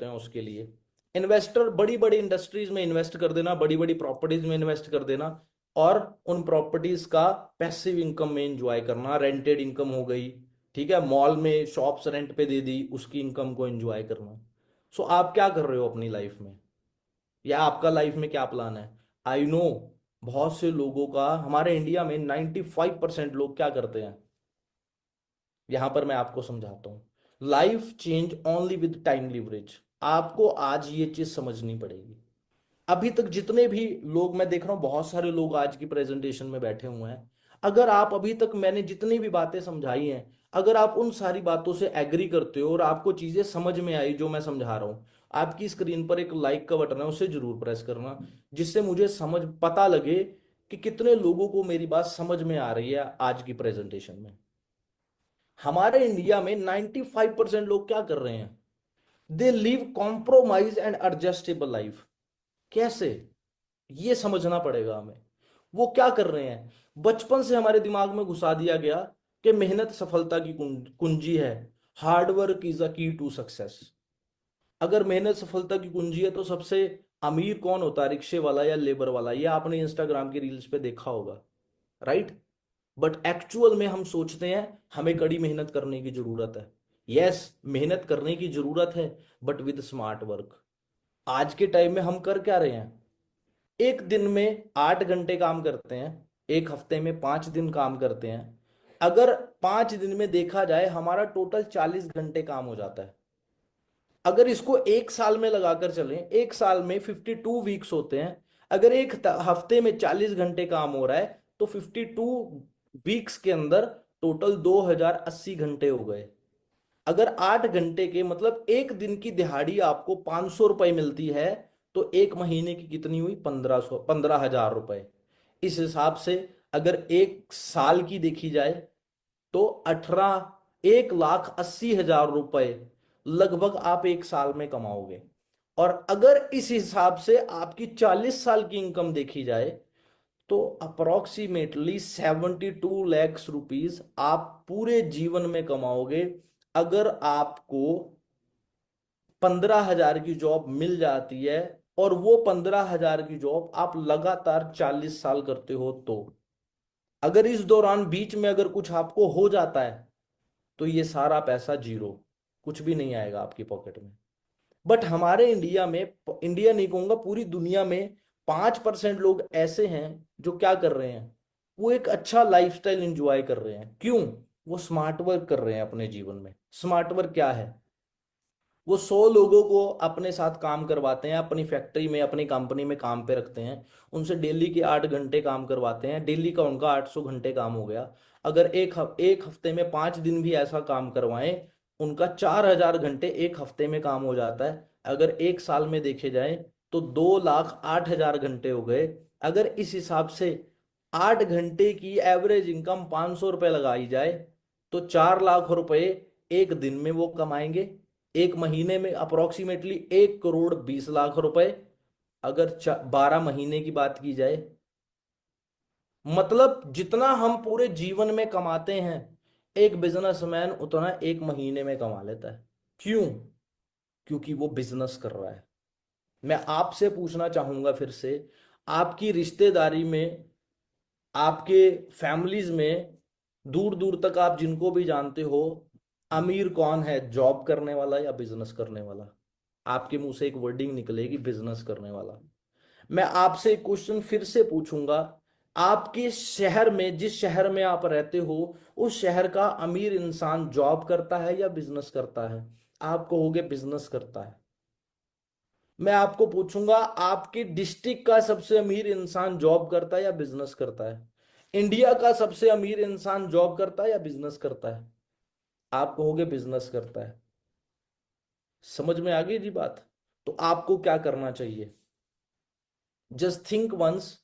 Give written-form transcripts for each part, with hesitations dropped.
होते हैं उसके लिए। इन्वेस्टर बड़ी बड़ी इंडस्ट्रीज में इन्वेस्ट कर देना, बड़ी बड़ी प्रॉपर्टीज में इन्वेस्ट कर देना, और उन प्रॉपर्टीज का पैसिव इनकम में एंजॉय करना, रेंटेड इनकम हो गई, ठीक है, मॉल में शॉप्स रेंट पे दे दी, उसकी इनकम को एंजॉय करना। सो आप क्या कर रहे हो अपनी लाइफ में, या आपका लाइफ में क्या प्लान है? आई नो बहुत से लोगों का, हमारे इंडिया में 95% लोग क्या करते हैं, यहां पर मैं आपको समझाता हूं। Life change only with time leverage. आपको आज ये चीज समझनी पड़ेगी। अभी तक जितने भी लोग मैं देख रहा हूं, बहुत सारे लोग आज की प्रेजेंटेशन में बैठे हुए हैं, अगर आप अभी तक मैंने जितनी भी बातें समझाई हैं, अगर आप उन सारी बातों से एग्री करते हो और आपको चीजें समझ में आई जो मैं समझा रहा हूं, आपकी स्क्रीन पर एक लाइक का बटन है, उसे जरूर प्रेस करना, जिससे मुझे समझ पता लगे कि कितने लोगों को मेरी बात समझ में आ रही है आज की प्रेजेंटेशन में। हमारे इंडिया में 95% लोग क्या कर रहे हैं, they live compromise and adjustable life. कैसे, ये समझना पड़ेगा हमें। वो क्या कर रहे हैं, बचपन से हमारे दिमाग में घुसा दिया गया कि मेहनत सफलता की कुंजी है, हार्ड वर्क इज अ की टू सक्सेस। अगर मेहनत सफलता की कुंजी है तो सबसे अमीर कौन होता है, रिक्शे वाला या लेबर वाला? ये आपने इंस्टाग्राम की रील्स पे देखा होगा, राइट? बट एक्चुअल में हम सोचते हैं हमें कड़ी मेहनत करने की जरूरत है। यस, मेहनत करने की जरूरत है, बट विद स्मार्ट वर्क। आज के टाइम में हम कर क्या रहे हैं, एक दिन में 8 घंटे काम करते हैं, एक हफ्ते में 5 दिन काम करते हैं। अगर 5 दिन में देखा जाए हमारा टोटल 40 घंटे काम हो जाता है। अगर इसको एक साल में लगाकर चलें, एक साल में 52 वीक्स होते हैं, अगर एक हफ्ते में 40 घंटे काम हो रहा है तो 52 वीक्स के अंदर टोटल 2080 घंटे हो गए। अगर 8 घंटे के मतलब एक दिन की दिहाड़ी आपको 500 रुपए मिलती है, तो एक महीने की कितनी हुई, 1500 रुपए। इस हिसाब से अगर एक साल की देखी जाए तो 1,80,000 रुपए लगभग आप एक साल में कमाओगे। और अगर इस हिसाब से आपकी 40 साल की इनकम देखी जाए तो अप्रोक्सीमेटली 72 लाख रुपीज आप पूरे जीवन में कमाओगे, अगर आपको 15,000 की जॉब मिल जाती है, और वो 15,000 की जॉब आप लगातार 40 साल करते हो तो। अगर इस दौरान बीच में अगर कुछ आपको हो जाता है तो ये सारा पैसा जीरो, कुछ भी नहीं आएगा आपकी पॉकेट में। बट हमारे इंडिया में, इंडिया नहीं कहूंगा पूरी दुनिया में, 5% लोग ऐसे हैं जो क्या कर रहे हैं, वो एक अच्छा लाइफस्टाइल एंजॉय कर रहे हैं। क्यों? वो स्मार्ट वर्क कर रहे हैं अपने जीवन में। स्मार्ट वर्क क्या है? वो 100 लोगों को अपने साथ काम करवाते हैं, अपनी फैक्ट्री में अपनी कंपनी में काम पे रखते हैं, उनसे डेली के 8 घंटे काम करवाते हैं, डेली का उनका 800 घंटे काम हो गया। अगर एक हफ्ते में 5 दिन भी ऐसा काम करवाएं, उनका 4,000 घंटे एक हफ्ते में काम हो जाता है। अगर एक साल में देखे जाए तो 2,08,000 घंटे हो गए। अगर इस हिसाब से 8 घंटे की एवरेज इनकम 500 रुपये लगाई जाए तो 4 लाख रुपए एक दिन में वो कमाएंगे। एक महीने में अप्रोक्सीमेटली 1,20,00,000 रुपए। अगर 12 महीने की बात की जाए, मतलब जितना हम पूरे जीवन में कमाते हैं, एक बिजनेसमैन उतना एक महीने में कमा लेता है। क्यों? क्योंकि वो बिजनेस कर रहा है। मैं आपसे पूछना चाहूंगा फिर से, आपकी रिश्तेदारी में, आपके फैमिलीज में, दूर दूर तक आप जिनको भी जानते हो, अमीर कौन है, जॉब करने वाला या बिजनेस करने वाला? आपके मुंह से एक वर्डिंग निकलेगी, बिजनेस करने वाला। मैं आपसे एक क्वेश्चन फिर से पूछूंगा, आपके शहर में, जिस शहर में आप रहते हो, उस शहर का अमीर इंसान जॉब करता है या बिजनेस करता है? आप कहोगे बिजनेस करता है। मैं आपको पूछूंगा, आपके डिस्ट्रिक्ट का सबसे अमीर इंसान जॉब करता है या बिजनेस करता है? इंडिया का सबसे अमीर इंसान जॉब करता है या बिजनेस करता है? आप कहोगे बिजनेस करता है। समझ में आ गई जी बात? तो आपको क्या करना चाहिए, जस्ट थिंक वंस।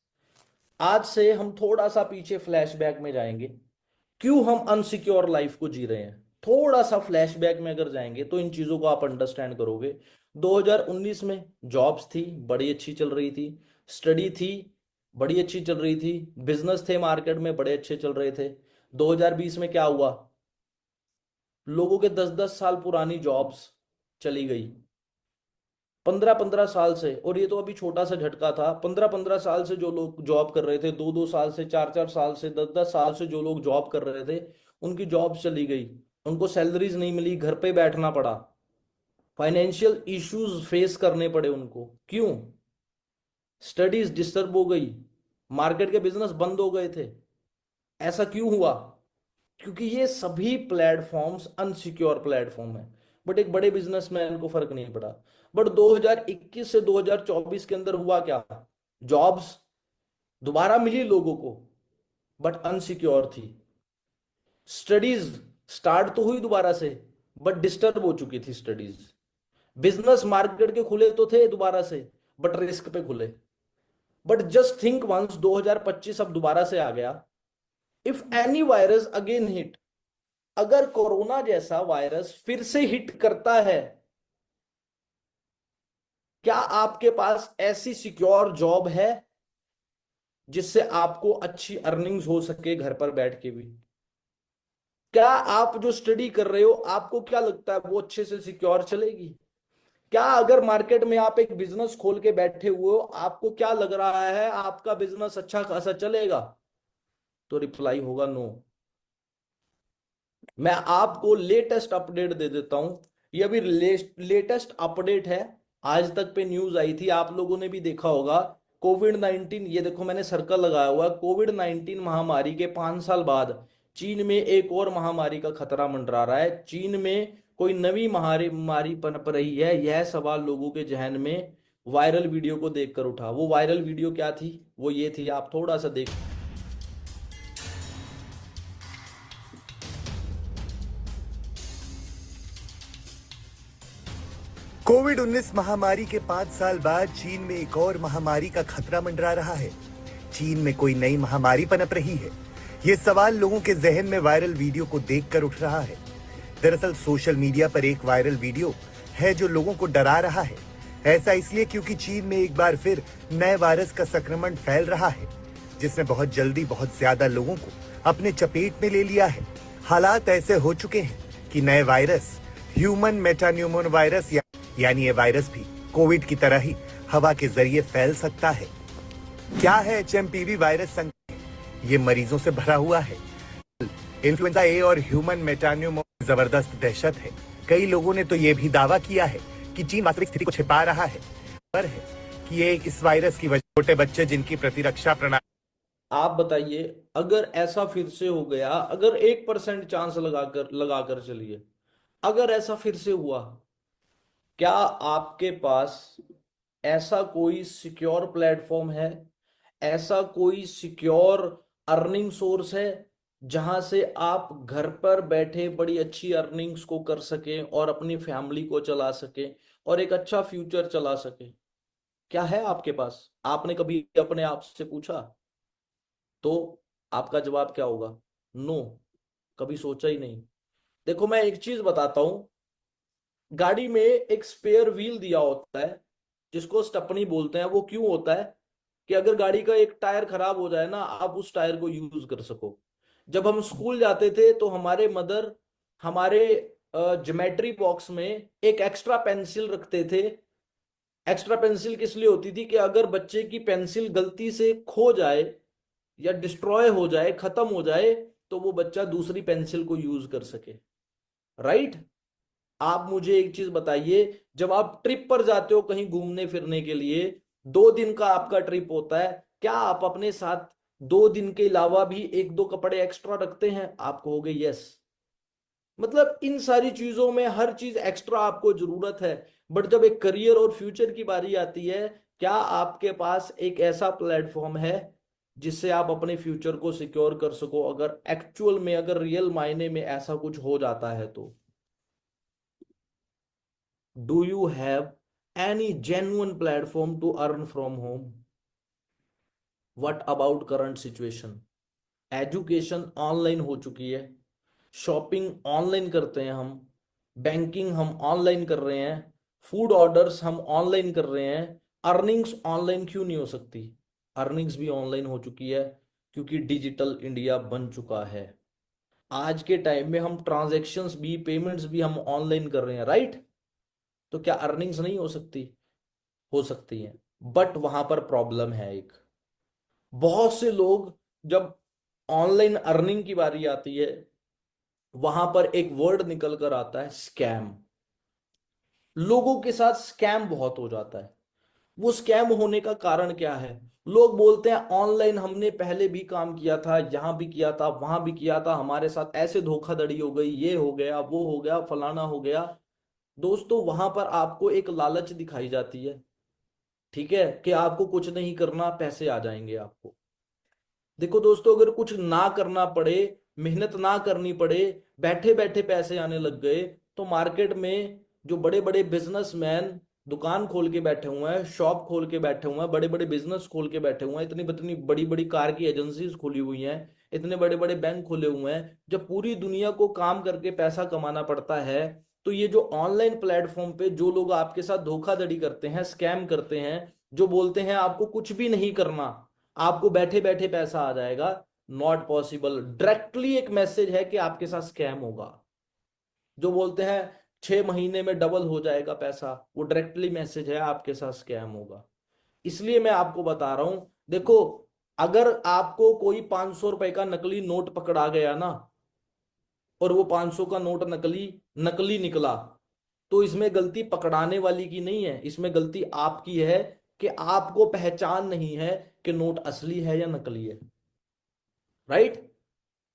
आज से हम थोड़ा सा पीछे फ्लैशबैक में जाएंगे, क्यों हम अनसिक्योर लाइफ को जी रहे हैं। थोड़ा सा फ्लैशबैक में अगर जाएंगे तो इन चीजों को आप अंडरस्टैंड करोगे। 2019 में जॉब्स थी, बड़ी अच्छी चल रही थी, स्टडी थी, बड़ी अच्छी चल रही थी, बिजनेस थे मार्केट में, बड़े अच्छे चल रहे थे। 2020 में क्या हुआ, लोगों के 10-10 साल पुरानी जॉब्स चली गई। 15-15 साल से, और ये तो अभी छोटा सा झटका था, 15-15 साल से जो लोग जॉब कर रहे थे, 2-2 साल से, 4-4 साल से, 10-10 साल से जो लोग जॉब कर रहे थे, उनकी जॉब चली गई, उनको सैलरीज नहीं मिली, घर पे बैठना पड़ा, फाइनेंशियल इश्यूज फेस करने पड़े उनको। क्यों? स्टडीज डिस्टर्ब हो गई, मार्केट के बिजनेस बंद हो गए थे। ऐसा क्यों हुआ? क्योंकि ये सभी प्लेटफॉर्म्स अनसिक्योर प्लेटफॉर्म है। बट एक बड़े बिजनेसमैन को फर्क नहीं पड़ा। बट 2021 से 2024 के अंदर हुआ क्या? जॉब्स दोबारा मिली लोगों को, बट अनसिक्योर थी। स्टडीज स्टार्ट तो हुई दोबारा से, बट डिस्टर्ब हो चुकी थी स्टडीज। बिजनेस मार्केट के खुले तो थे दोबारा से, बट रिस्क पे खुले। बट जस्ट थिंक वंस 2025 अब दोबारा से आ गया, if any virus again hit, अगर कोरोना जैसा वायरस फिर से हिट करता है, क्या आपके पास ऐसी सिक्योर जॉब है जिससे आपको अच्छी अर्निंग्स हो सके घर पर बैठ के भी? क्या आप जो स्टडी कर रहे हो, आपको क्या लगता है वो अच्छे से सिक्योर चलेगी? क्या अगर मार्केट में आप एक बिजनेस खोल के बैठे हुए हो, आपको क्या लग रहा है आपका बिजनेस अच्छा खासा चलेगा? तो रिप्लाई होगा नो। मैं आपको लेटेस्ट अपडेट दे देता हूं। ये अभी लेटेस्ट अपडेट है, आज तक पे न्यूज आई थी, आप लोगों ने भी देखा होगा। कोविड 19, ये देखो मैंने सर्कल लगाया हुआ, कोविड 19 महामारी के 5 साल बाद चीन में एक और महामारी का खतरा मंडरा रहा है। चीन में कोई नवी महामारी पनप रही है, यह सवाल लोगों के जहन में वायरल वीडियो को देखकर उठा। वो वायरल वीडियो क्या थी? वो ये थी, आप थोड़ा सा देख। कोविड-19 महामारी के 5 साल बाद चीन में एक और महामारी का खतरा मंडरा रहा है। चीन में कोई नई महामारी पनप रही है, ये सवाल लोगों के जहन में वायरल वीडियो को देखकर उठ रहा है। दरअसल सोशल मीडिया पर एक वायरल वीडियो है जो लोगों को डरा रहा है। ऐसा इसलिए क्योंकि चीन में एक बार फिर नए वायरस का संक्रमण फैल रहा है, जिसने बहुत जल्दी बहुत ज्यादा लोगों को अपने चपेट में ले लिया है। हालात ऐसे हो चुके हैं कि नए वायरस ह्यूमन मेटान्यूमोन वायरस यानी ये वायरस भी कोविड की तरह ही हवा के जरिए फैल सकता है। क्या है एचएमपीवी वायरस संक्रमण? ये मरीजों से भरा हुआ है। इन्फ्लुएंजा ए और ह्यूमन मेटान्यूमोन जबरदस्त दहशत है। कई लोगों ने तो ये भी दावा किया है कि चीन वास्तविक स्थिति को छिपा रहा है, पर है कि ये इस वायरस की वजह छोटे बच्चे जिनकी प्रतिरक्षा प्रणाली। आप बताइए, अगर ऐसा फिर से हो गया, अगर 1% चांस लगाकर चलिए, अगर ऐसा फिर से हुआ, क्या आपके पास ऐसा कोई सिक्योर प्लेटफॉर्म है, ऐसा कोई सिक्योर अर्निंग सोर्स है जहां से आप घर पर बैठे बड़ी अच्छी अर्निंग्स को कर सकें और अपनी फैमिली को चला सकें और एक अच्छा फ्यूचर चला सकें? क्या है आपके पास? आपने कभी अपने आप से पूछा? तो आपका जवाब क्या होगा? नो, कभी सोचा ही नहीं। देखो मैं एक चीज बताता हूं, गाड़ी में एक स्पेयर व्हील दिया होता है जिसको स्टेपनी बोलते हैं। वो क्यों होता है? कि अगर गाड़ी का एक टायर खराब हो जाए ना, आप उस टायर को यूज कर सको। जब हम स्कूल जाते थे तो हमारे मदर हमारे ज्योमेट्री बॉक्स में एक एक्स्ट्रा पेंसिल रखते थे। एक्स्ट्रा पेंसिल किस लिए होती थी? कि अगर बच्चे की पेंसिल गलती से खो जाए या डिस्ट्रॉय हो जाए, खत्म हो जाए, तो वो बच्चा दूसरी पेंसिल को यूज कर सके। राइट? आप मुझे एक चीज बताइए, जब आप ट्रिप पर जाते हो कहीं घूमने फिरने के लिए, 2 दिन का आपका ट्रिप होता है, क्या आप अपने साथ 2 दिन के अलावा भी एक दो कपड़े एक्स्ट्रा रखते हैं? आप कहोगे यस। मतलब इन सारी चीजों में हर चीज एक्स्ट्रा आपको जरूरत है। बट जब एक करियर और फ्यूचर की बारी आती है, क्या आपके पास एक ऐसा प्लेटफॉर्म है जिससे आप अपने फ्यूचर को सिक्योर कर सको, अगर एक्चुअल में, अगर रियल मायने में ऐसा कुछ हो जाता है तो? Do you have any genuine platform to earn from home? What about current situation? Education online हो चुकी है, शॉपिंग ऑनलाइन करते हैं हम, बैंकिंग हम ऑनलाइन कर रहे हैं, फूड ऑर्डर्स हम ऑनलाइन कर रहे हैं। अर्निंग्स ऑनलाइन क्यों नहीं हो सकती? अर्निंग्स भी ऑनलाइन हो चुकी है, क्योंकि डिजिटल इंडिया बन चुका है। आज के टाइम में हम ट्रांजैक्शंस भी, पेमेंट्स भी हम ऑनलाइन कर रहे हैं। राइट? तो क्या अर्निंग्स नहीं हो सकती? हो सकती हैं, बट वहां पर प्रॉब्लम है एक। बहुत से लोग, जब ऑनलाइन अर्निंग की बारी आती है, वहां पर एक वर्ड निकल कर आता है, स्कैम। लोगों के साथ स्कैम बहुत हो जाता है। वो स्कैम होने का कारण क्या है? लोग बोलते हैं ऑनलाइन हमने पहले भी काम किया था, यहां भी किया था, वहां भी किया था, हमारे साथ ऐसे धोखाधड़ी हो गई, ये हो गया, वो हो गया, फलाना हो गया। दोस्तों, वहां पर आपको एक लालच दिखाई जाती है, ठीक है, कि आपको कुछ नहीं करना, पैसे आ जाएंगे आपको। देखो दोस्तों, अगर कुछ ना करना पड़े, मेहनत ना करनी पड़े, बैठे बैठे पैसे आने लग गए, तो मार्केट में जो बड़े बड़े बिजनेसमैन दुकान खोल के बैठे हुए हैं, शॉप खोल के बैठे हुए हैं, बड़े बड़े बिजनेस खोल के बैठे हुए हैं, इतनी इतनी बड़ी बड़ी कार की एजेंसीज खोली हुई हैं, इतने बड़े बड़े बैंक खोले हुए हैं, जब पूरी दुनिया को काम करके पैसा कमाना पड़ता है, तो ये जो ऑनलाइन प्लेटफॉर्म पे जो लोग आपके साथ धोखाधड़ी करते हैं, स्कैम करते हैं, जो बोलते हैं आपको कुछ भी नहीं करना, आपको बैठे बैठे पैसा आ जाएगा, नॉट पॉसिबल। डायरेक्टली एक मैसेज है कि आपके साथ स्कैम होगा। जो बोलते हैं 6 महीने में डबल हो जाएगा पैसा, वो डायरेक्टली मैसेज है आपके साथ स्कैम होगा। इसलिए मैं आपको बता रहा हूं, देखो, अगर आपको कोई 500 रुपए का नकली नोट पकड़ा गया ना, और वो 500 का नोट नकली नकली निकला, तो इसमें गलती पकड़ाने वाली की नहीं है, इसमें गलती आपकी है कि आपको पहचान नहीं है कि नोट असली है या नकली है। राइट?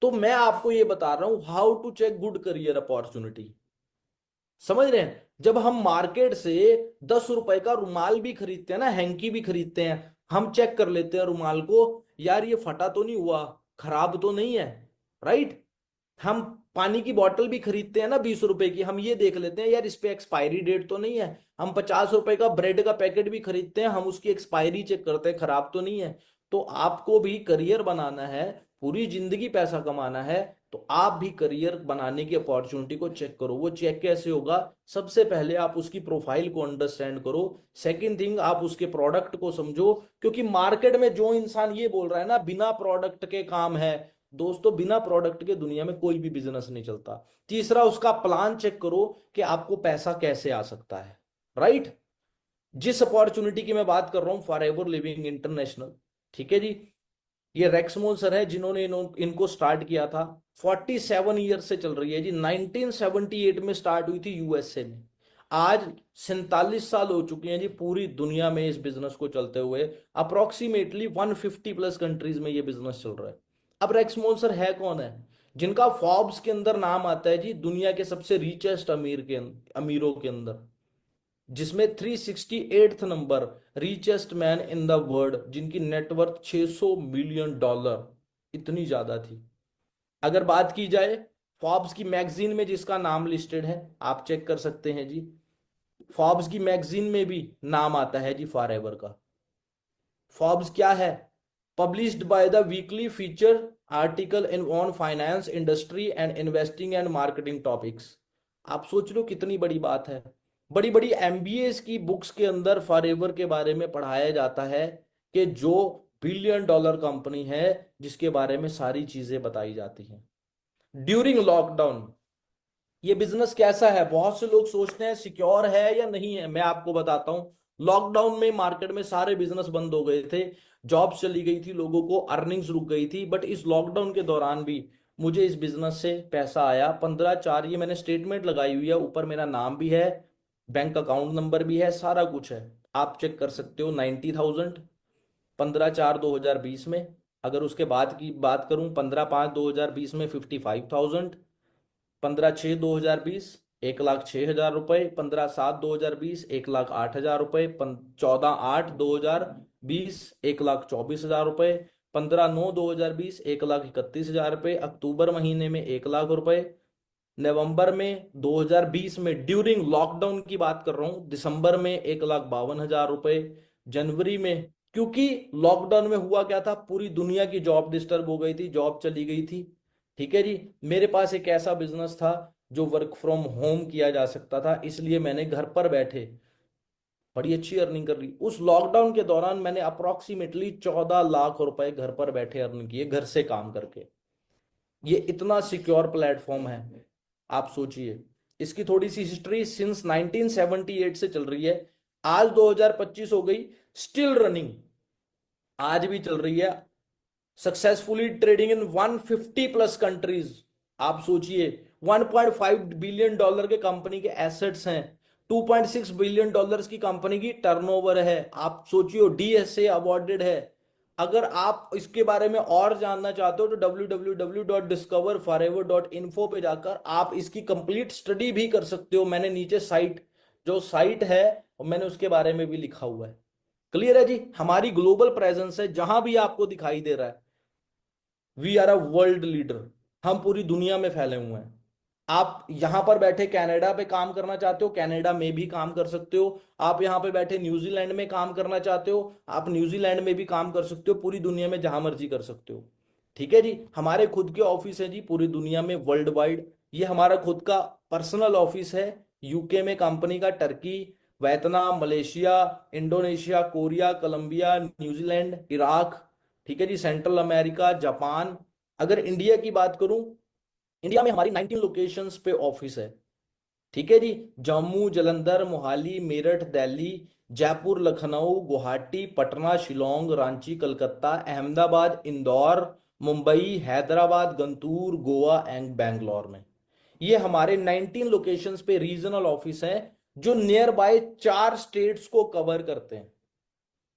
तो मैं आपको ये बता रहा हूं, how to check good career opportunity. समझ रहे हैं? जब हम मार्केट से 10 रुपए का रुमाल भी खरीदते हैं ना, हैंकी भी खरीदते हैं, हम चेक कर लेते हैं रुमाल को, यार ये फटा तो नहीं हुआ, खराब तो नहीं है। राइट? हम पानी की बोतल भी खरीदते हैं ना 20 रुपए की, हम ये देख लेते हैं यार इस पे एक्सपायरी डेट तो नहीं है। हम 50 रुपए का ब्रेड का पैकेट भी खरीदते हैं, हम उसकी एक्सपायरी चेक करते हैं, खराब तो नहीं है। तो आपको भी करियर बनाना है, पूरी जिंदगी पैसा कमाना है, तो आप भी करियर बनाने की अपॉर्चुनिटी को चेक करो। वो चेक कैसे होगा? सबसे पहले आप उसकी प्रोफाइल को अंडरस्टैंड करो। सेकंड थिंग, आप उसके प्रोडक्ट को समझो, क्योंकि मार्केट में जो इंसान ये बोल रहा है ना बिना प्रोडक्ट के काम है, दोस्तों बिना प्रोडक्ट के दुनिया में कोई भी बिजनेस नहीं चलता। तीसरा, उसका प्लान चेक करो कि आपको पैसा कैसे आ सकता है। राइट? जिस अपॉर्चुनिटी की मैं बात कर रहा हूं, फॉर एवर लिविंग इंटरनेशनल, ठीक है जी, ये रेक्समोल सर है जिन्होंने इनको स्टार्ट किया था। 47 ईयर से चल रही है जी, 1978 में स्टार्ट हुई थी यूएसए में। आज 47 साल हो चुके हैं जी पूरी दुनिया में इस बिजनेस को चलते हुए। अप्रोक्सीमेटली 150 प्लस कंट्रीज में ये बिजनेस चल रहा है। अब रेक्समोल सर है कौन है? जिनका फॉर्ब्स के अंदर नाम आता है जी दुनिया के सबसे रिचेस्ट अमीरों के अंदर, जिसमें 368 number richest man in the world, जिनकी नेटवर्थ $600 मिलियन, इतनी ज्यादा थी। अगर बात की जाए फॉर्ब्स की मैगजीन में जिसका नाम लिस्टेड है, आप चेक कर सकते हैं जी, फॉर्ब्स की मैगजीन में भी नाम आता है जी फॉरएवर का। फॉर्ब्स क्या है? Published by the weekly feature article in on finance industry and investing and marketing topics. आप सोच लो कितनी बड़ी बात है। बड़ी बड़ी एमबीए की बुक्स के अंदर फॉरएवर के बारे में पढ़ाया जाता है, कि जो $1 बिलियन कंपनी है, जिसके बारे में सारी चीजें बताई जाती हैं। ड्यूरिंग लॉकडाउन ये बिजनेस कैसा है? बहुत से लोग सोचते हैं सिक्योर है या नहीं है, मैं आपको बताता हूं। लॉकडाउन में मार्केट में सारे बिजनेस बंद हो गए थे, जॉब्स चली गई थी, लोगों को अर्निंग्स रुक गई थी, बट इस लॉकडाउन के दौरान भी मुझे इस बिजनेस से पैसा आया। 15/4, ये मैंने स्टेटमेंट लगाई हुई है, ऊपर मेरा नाम भी है, बैंक अकाउंट नंबर भी है, सारा कुछ है, आप चेक कर सकते हो। 90,000 15/4/2020 में। अगर उसके बाद की बात करूं, 15/5/2020 में 55,000। 15/6/2020 1,06,000 रुपए। 15/7/2020 1,08,000 रुपए। 14/8/2020 1,24,000 रुपए। 15/9/2020 1,31,000 रुपए। अक्टूबर महीने में 1,00,000 रुपए। नवंबर में 2020 में ड्यूरिंग लॉकडाउन की बात कर रहा हूं, दिसंबर में 1,52,000 रुपए। जनवरी में, क्योंकि लॉकडाउन में हुआ क्या था, पूरी दुनिया की जॉब डिस्टर्ब हो गई थी, जॉब चली गई थी, ठीक है जी। मेरे पास एक ऐसा बिजनेस था जो वर्क फ्रॉम होम किया जा सकता था, इसलिए मैंने घर पर बैठे बड़ी अच्छी अर्निंग कर ली। उस लॉकडाउन के दौरान मैंने अप्रोक्सीमेटली 14 लाख रुपए घर पर बैठे अर्न किए, घर से काम करके। ये इतना सिक्योर प्लेटफॉर्म है, आप सोचिए। इसकी थोड़ी सी हिस्ट्री सिंस 1978 से चल रही है। आज 2025 हो गई, स्टिल रनिंग, आज भी चल रही है, successfully trading in 150 plus countries. आप सोचिए, 1.5 बिलियन डॉलर के कंपनी के एसेट्स हैं, 2.6 बिलियन डॉलर्स की कंपनी की टर्नओवर है। आप सोचिए, डीएसए अवॉर्डेड है। अगर आप इसके बारे में और जानना चाहते हो तो www.discoverforever.info पे जाकर आप इसकी कंप्लीट स्टडी भी कर सकते हो। मैंने नीचे साइट, जो साइट है, और मैंने उसके बारे में भी लिखा हुआ है। क्लियर है जी। हमारी ग्लोबल प्रेजेंस है, जहां भी आपको दिखाई दे रहा है, we are a world leader. हम पूरी दुनिया में फैले हुए हैं। आप यहां पर बैठे कनाडा पे काम करना चाहते हो, कनाडा में भी काम कर सकते हो। आप यहां पे बैठे न्यूजीलैंड में काम करना चाहते हो, आप न्यूजीलैंड में भी काम कर सकते हो। पूरी दुनिया में जहां मर्जी कर सकते हो। ठीक है जी। हमारे खुद के ऑफिस है जी पूरी दुनिया में, वर्ल्ड वाइड। ये हमारा खुद का पर्सनल ऑफिस है। यूके में कंपनी का, Turkey, Vietnam, Malaysia, Indonesia, Korea, Colombia, New Zealand, Iraq, ठीक है जी, सेंट्रल अमेरिका, जापान। अगर इंडिया की बात करूं, इंडिया में हमारी 19 लोकेशंस पे ऑफिस है। ठीक है जी। जम्मू, जलंधर, मोहाली, मेरठ, दिल्ली, जयपुर, लखनऊ, गुवाहाटी, पटना, शिलोंग, रांची, कलकत्ता, अहमदाबाद, इंदौर, मुंबई, हैदराबाद, गंतूर, गोवा एंड बैंगलोर में। ये हमारे 19 लोकेशंस पे रीजनल ऑफिस हैं, जो नियर बाय 4 स्टेट्स को कवर करते हैं।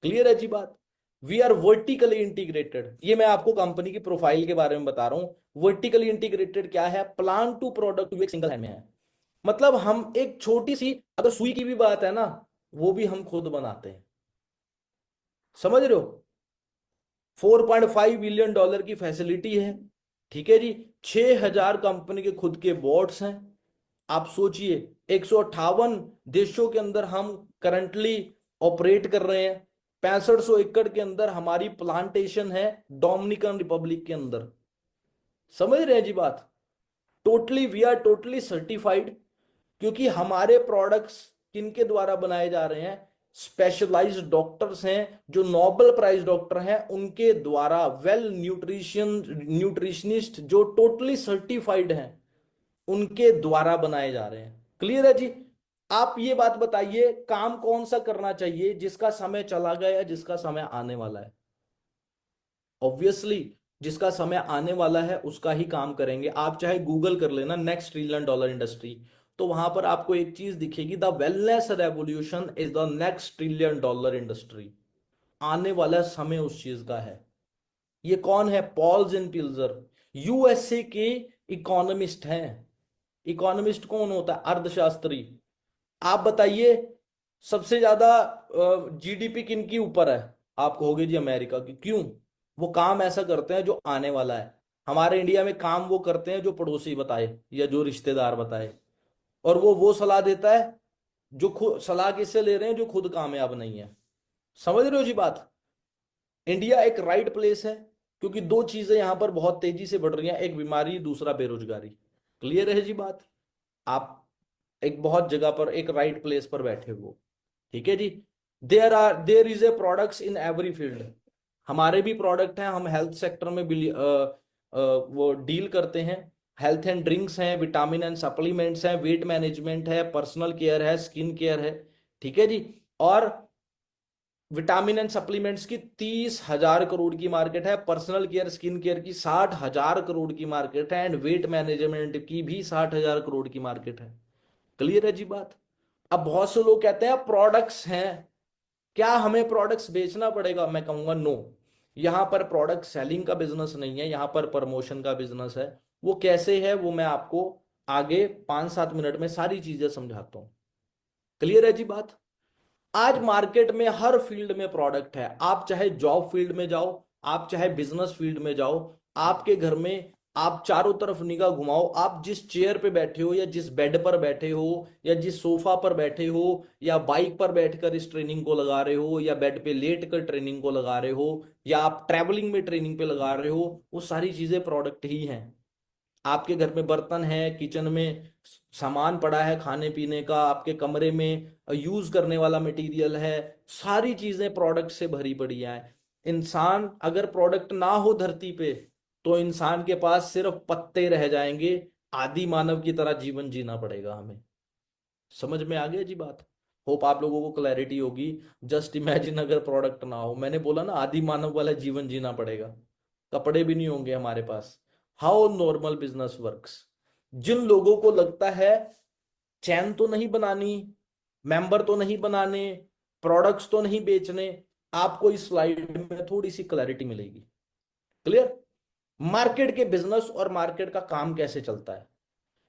क्लियर है जी बात। We are vertically integrated. ये मैं आपको कंपनी की प्रोफाइल के बारे में बता रहा हूं। वर्टिकली इंटीग्रेटेड क्या है? प्लान टू प्रोडक्ट एक सिंगल हैंड में है। मतलब हम एक छोटी सी, अगर सुई की भी बात है ना, वो भी हम खुद बनाते हैं। समझ रहे हो? 4.5 बिलियन डॉलर की फैसिलिटी है। ठीक है जी। 6,000 कंपनी के खुद के बोर्ड्स हैं। आप सोचिए, 158 देशों के अंदर हम करंटली ऑपरेट कर रहे हैं। 6500 एकड़ के अंदर हमारी प्लांटेशन है, डोमिनिकन रिपब्लिक के अंदर। समझ रहे हैं जी बात। Totally we are totally certified, क्योंकि हमारे प्रोडक्ट्स किनके द्वारा बनाए जा रहे हैं? स्पेशलाइज्ड डॉक्टर्स हैं, जो नोबेल प्राइज डॉक्टर हैं, उनके द्वारा, वेल न्यूट्रिशनिस्ट जो टोटली सर्टिफाइड हैं, उनके द्वारा बनाए जा रहे हैं। क्लियर है जी। आप ये बात बताइए, काम कौन सा करना चाहिए जिसका समय चला गया या जिसका समय आने वाला है? ऑब्वियसली जिसका समय आने वाला है उसका ही काम करेंगे। आप चाहे गूगल कर लेना नेक्स्ट ट्रिलियन डॉलर इंडस्ट्री, तो वहां पर आपको एक चीज दिखेगी, the wellness revolution is the next trillion dollar industry. आने वाला समय उस चीज का है। ये कौन है? पॉल जिन पिल्जर, यूएसए के इकोनॉमिस्ट हैं। इकोनॉमिस्ट कौन होता है? अर्थशास्त्री। आप बताइए, सबसे ज्यादा जीडीपी किनकी ऊपर है? आप कहोगे जी अमेरिका की। क्यों? वो काम ऐसा करते हैं जो आने वाला है। हमारे इंडिया में काम वो करते हैं जो पड़ोसी बताए या जो रिश्तेदार बताए, और वो सलाह देता है जो खुद, सलाह किससे ले रहे हैं? जो खुद कामयाब नहीं है। समझ रहे हो जी बात। इंडिया एक राइट प्लेस है, क्योंकि दो चीजें यहां पर बहुत तेजी से बढ़ रही हैं, एक बीमारी, दूसरा बेरोजगारी। क्लियर है जी बात। आप एक बहुत जगह पर, एक राइट प्लेस पर बैठे हो। ठीक है जी। There is a products in every field. हमारे भी प्रोडक्ट हैं, हम हेल्थ सेक्टर में भी वो डील करते हैं। हेल्थ एंड ड्रिंक्स हैं, विटामिन एंड सप्लीमेंट्स हैं, वेट मैनेजमेंट है, पर्सनल केयर है, स्किन केयर है। ठीक है जी। और विटामिन एंड सप्लीमेंट्स की 30,000 करोड़ की मार्केट है, पर्सनल केयर स्किन केयर की 60,000 करोड़ की मार्केट है, एंड वेट मैनेजमेंट की भी 60,000 करोड़ की मार्केट है। क्लियर है जी बात। अब बहुत से लोग कहते हैं प्रोडक्ट्स हैं, क्या हमें प्रोडक्ट्स बेचना पड़ेगा? मैं कहूंगा नो। यहां पर प्रोडक्ट सेलिंग का बिजनेस नहीं है, यहां पर प्रमोशन का बिजनेस है। वो कैसे है वो मैं आपको आगे 5-7 मिनट में सारी चीजें समझाता हूं। क्लियर है जी बात। आज मार्केट में हर फील्ड में प्रोडक्ट है। आप चाहे जॉब फील्ड में जाओ, आप चाहे बिजनेस फील्ड में जाओ, आपके घर में आप चारों तरफ निगाह घुमाओ, आप जिस चेयर पे बैठे हो, या जिस बेड पर बैठे हो, या जिस सोफा पर बैठे हो, या बाइक पर बैठकर इस ट्रेनिंग को लगा रहे हो, या बेड पे लेट कर ट्रेनिंग को लगा रहे हो, या आप ट्रैवलिंग में ट्रेनिंग पे लगा रहे हो, वो सारी चीजें प्रोडक्ट ही हैं। आपके घर में बर्तन है, किचन में सामान पड़ा है खाने पीने का, आपके कमरे में यूज करने वाला मटेरियल है, सारी चीजें प्रोडक्ट से भरी पड़ी हैं। इंसान अगर प्रोडक्ट ना हो धरती पे, तो इंसान के पास सिर्फ पत्ते रह जाएंगे। आदि मानव की तरह जीवन जीना पड़ेगा हमें। समझ में आ गया जी बात। होप आप लोगों को क्लैरिटी होगी। जस्ट इमेजिन अगर प्रोडक्ट ना हो, मैंने बोला ना आदि मानव वाला जीवन जीना पड़ेगा, कपड़े भी नहीं होंगे हमारे पास। How normal business works. जिन लोगों को लगता है चैन तो नहीं बनानी, मेंबर तो नहीं बनाने, प्रोडक्ट्स तो नहीं बेचने, आपको इस स्लाइड में थोड़ी सी क्लैरिटी मिलेगी। क्लियर। मार्केट के बिजनेस और मार्केट का काम कैसे चलता है।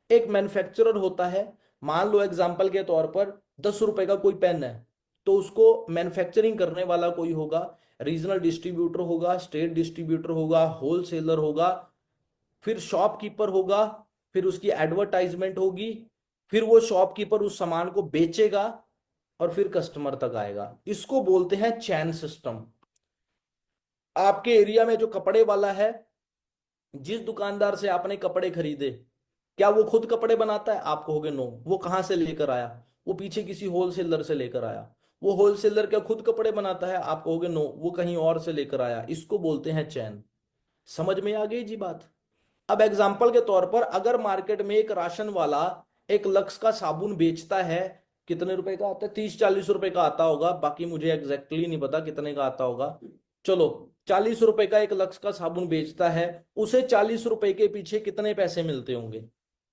एक मैन्युफैक्चरर होता है, मान लो एग्जांपल के तौर पर 10 रुपए का कोई पेन है, तो उसको मैन्युफैक्चरिंग करने वाला कोई होगा, रीजनल डिस्ट्रीब्यूटर होगा, स्टेट डिस्ट्रीब्यूटर होगा, होलसेलर होगा, फिर शॉपकीपर होगा, फिर उसकी एडवर्टाइजमेंट होगी, फिर वो शॉपकीपर उस सामान को बेचेगा और फिर कस्टमर तक आएगा। इसको बोलते हैं चैन सिस्टम। आपके एरिया में जो कपड़े वाला है, जिस दुकानदार से आपने कपड़े खरीदे, क्या वो खुद कपड़े बनाता है? आप कहोगे नो। वो कहां से लेकर आया? वो पीछे किसी होलसेलर से लेकर आया। वो होलसेलर क्या खुद कपड़े बनाता है? आप कहोगे नो, वो कहीं और से लेकर आया। इसको बोलते हैं चैन। समझ में आ गई जी बात। अब एग्जाम्पल के तौर पर अगर मार्केट में एक राशन वाला एक लक्स का साबुन बेचता है, कितने रुपए का आता है? 30-40 रुपए का आता होगा, बाकी मुझे एग्जैक्टली नहीं पता कितने का आता होगा। चलो, 40 रुपए का एक लक्स का साबुन बेचता है, उसे 40 रुपए के पीछे कितने पैसे मिलते होंगे?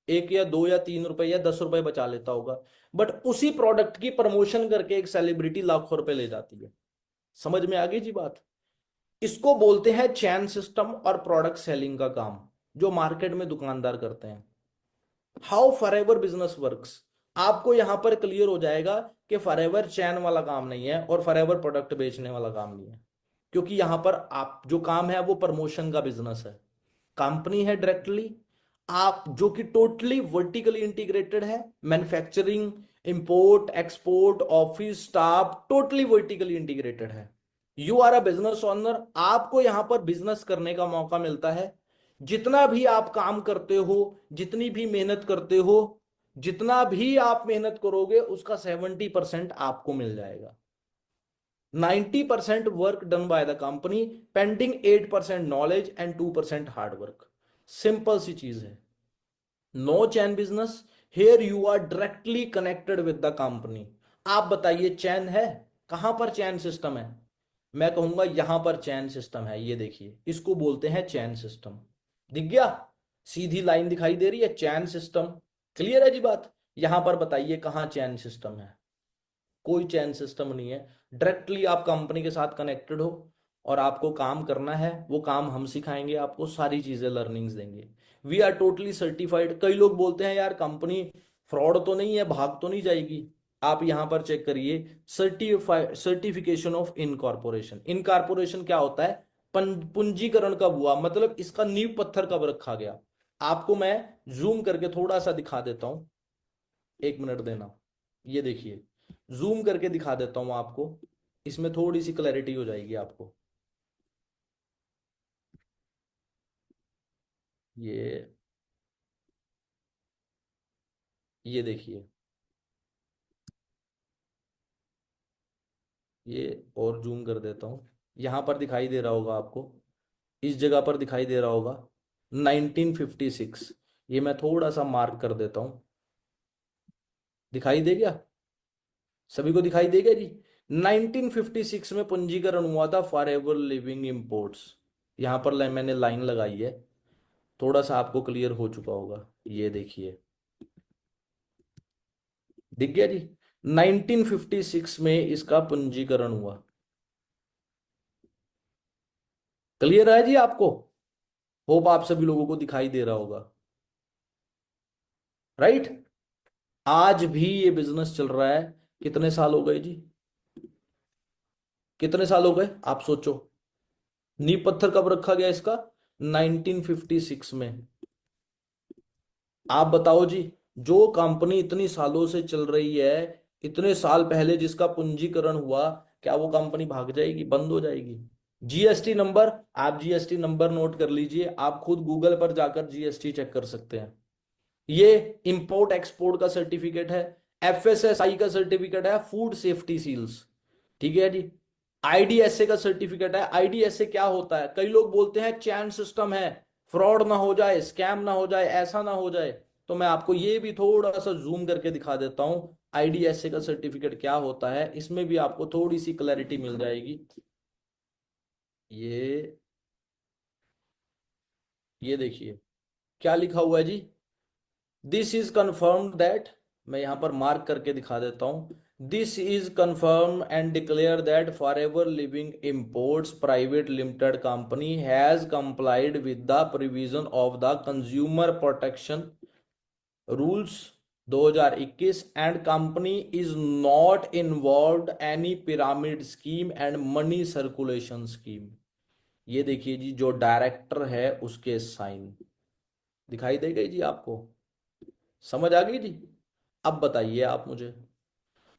1 या 2 या 3 रुपए या 10 रुपए बचा लेता होगा। बट उसी प्रोडक्ट की प्रमोशन करके एक सेलिब्रिटी लाखों रुपए ले जाती है। समझ में आ गई जी बात। इसको बोलते हैं चैन सिस्टम और प्रोडक्ट सेलिंग का काम, जो मार्केट में दुकानदार करते हैं। How forever business works. आपको यहां पर क्लियर हो जाएगा कि फॉरएवर चैन वाला काम नहीं है और फॉरएवर प्रोडक्ट बेचने वाला काम नहीं है, क्योंकि यहां पर आप जो काम है वो प्रमोशन का बिजनेस है। कंपनी है डायरेक्टली, आप जो कि टोटली वर्टिकली इंटीग्रेटेड है, manufacturing, import export, office staff, totally vertically integrated है। You are a business owner. आपको यहां पर बिजनेस करने का मौका मिलता है। जितना भी आप काम करते हो, जितनी भी मेहनत करते हो, जितना भी आप मेहनत करोगे उसका 70% आपको मिल जाएगा। 90% work done by the company, pending 8% knowledge and 2% hard work. Simple सी चीज है। No chain business, here you are directly connected with the company. आप बताइए चैन है? कहां पर चैन सिस्टम है? मैं कहूंगा यहां पर चैन सिस्टम है। ये देखिए, इसको बोलते हैं चैन सिस्टम। दिख गया? सीधी लाइन दिखाई दे रही है, चैन सिस्टम। क्लियर है जी बात। यहां पर बताइए कहां चैन सिस्टम है? कोई चैन सिस्टम नहीं है। डायरेक्टली आप कंपनी के साथ कनेक्टेड हो और आपको काम करना है, वो काम हम सिखाएंगे आपको, सारी चीजें लर्निंग्स देंगे। We are totally certified. कई लोग बोलते हैं यार कंपनी फ्रॉड तो नहीं है, भाग तो नहीं जाएगी। आप यहां पर चेक करिए, सर्टिफिकेशन ऑफ इनकॉर्पोरेशन। इनकॉर्पोरेशन क्या होता है? पूंजीकरण कब हुआ, मतलब इसका नींव पत्थर कब रखा गया। आपको मैं जूम करके थोड़ा सा दिखा देता हूं, 1 मिनट देना। ये देखिए, जूम करके दिखा देता हूं आपको, इसमें थोड़ी सी क्लैरिटी हो जाएगी आपको। ये ये देखिए, ये और जूम कर देता हूं। यहां पर दिखाई दे रहा होगा आपको, इस जगह पर दिखाई दे रहा होगा 1956। ये मैं थोड़ा सा मार्क कर देता हूं, दिखाई दे गया? सभी को दिखाई दे गया जी। 1956 में पंजीकरण हुआ था फॉर एवर लिविंग इंपोर्ट्स। यहां पर मैंने लाइन लगाई है, थोड़ा सा आपको क्लियर हो चुका होगा। ये देखिए, दिख गया जी। 1956 में इसका पंजीकरण हुआ। क्लियर है जी आपको? होप आप सभी लोगों को दिखाई दे रहा होगा, राइट। आज भी ये बिजनेस चल रहा है। कितने साल हो गए जी? कितने साल हो गए आप सोचो। नींव पत्थर कब रखा गया इसका? 1956 में। आप बताओ जी, जो कंपनी इतनी सालों से चल रही है, इतने साल पहले जिसका पूंजीकरण हुआ, क्या वो कंपनी भाग जाएगी, बंद हो जाएगी? जीएसटी नंबर, आप जीएसटी नंबर नोट कर लीजिए, आप खुद गूगल पर जाकर जीएसटी चेक कर सकते हैं। ये इंपोर्ट एक्सपोर्ट का सर्टिफिकेट है, एफएसएसआई का सर्टिफिकेट है, फूड सेफ्टी सील्स। ठीक है जी। आईडीएसए का सर्टिफिकेट है। आईडीएसए क्या होता है? कई लोग बोलते हैं चैन सिस्टम है, फ्रॉड ना हो जाए, स्कैम ना हो जाए, ऐसा ना हो जाए। तो मैं आपको ये भी थोड़ा सा जूम करके दिखा देता हूं। आईडीएसए का सर्टिफिकेट क्या होता है, इसमें भी आपको थोड़ी सी क्लैरिटी मिल जाएगी। ये ये देखिए क्या लिखा हुआ है जी। दिस इज कंफर्म्ड दैट, मैं यहां पर मार्क करके दिखा देता हूं, this is confirm and declare that forever living imports private limited company has complied with the provision of the consumer protection rules 2021 and company is not involved any pyramid scheme and money circulation scheme. ये देखिए जी, जो director है उसके sign दिखाई दे गई जी आपको, समझ आ गई जी। अब बताइए आप मुझे,